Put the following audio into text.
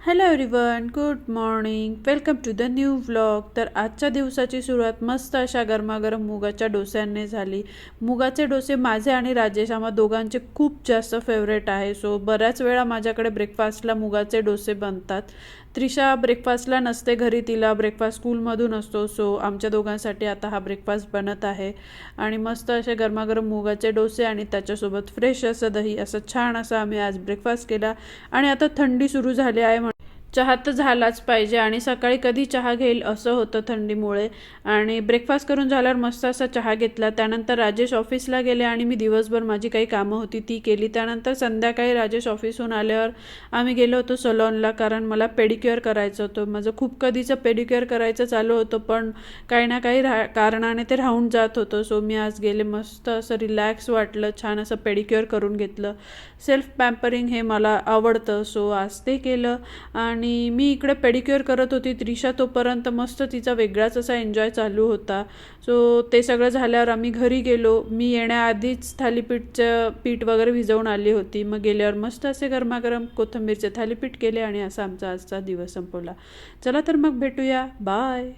Hello everyone, good morning. Welcome to the new vlog. तर आजच्या दिवसाची सुरुवात मस्त अशा गरमागरम मुगाच्या डोस्यांनी झाली. मुगाचे डोसे माझे आणि राजेश आम्हा दोघांचे खूप जास्त फेवरेट आहे. सो बऱ्याच वेळा माझ्याकडे ब्रेकफास्टला मुगाचे डोसे बनतात. त्रिशा ब्रेकफास्टला नसते घरी, तिला ब्रेकफास्ट स्कूलमधून असतो. सो आमच्या दोघांसाठी आता हा ब्रेकफास्ट बनत आहे. आणि मस्त असे गरमागरम मुगाचे डोसे आणि त्याच्यासोबत फ्रेश असं दही, असं छान असं आम्ही आज ब्रेकफास्ट केला. आणि आता थंडी सुरू झाली आहे, चहा तर झालाच पाहिजे. आणि सकाळी कधी चहा घेईल असं होतं थंडीमुळे. आणि ब्रेकफास्ट करून झाल्यावर मस्त असा चहा घेतला. त्यानंतर राजेश ऑफिसला गेले आणि मी दिवसभर माझी काही कामं होती ती केली. त्यानंतर संध्याकाळी राजेश ऑफिसहून आल्यावर आम्ही गेलो होतो सलॉनला, कारण मला पेडिक्युअर करायचं होतं. माझं खूप कधीचं पेडिक्युअर करायचं चालू होतं, पण काही ना काही कारणाने ते राहून जात होतं. सो मी आज गेले, मस्त असं रिलॅक्स वाटलं, छान असं पेडिक्युअर करून घेतलं. सेल्फ पॅम्परिंग हे मला आवडतं, सो आज ते केलं. आणि मी इकडे पेडिक्युअर करत होती, त्रिशा तोपर्यंत मस्त तिचा वेगळाच असा एन्जॉय चालू होता. सो ते सगळं झाल्यावर आम्ही घरी गेलो. मी येण्याआधीच थालीपीठचं पीठ वगैरे भिजवून आली होती. मग गेल्यावर मस्त असे गरमागरम कोथिंबीरचे थालीपीठ केले आणि असा आमचा आजचा दिवस संपवला. चला तर मग भेटूया, बाय.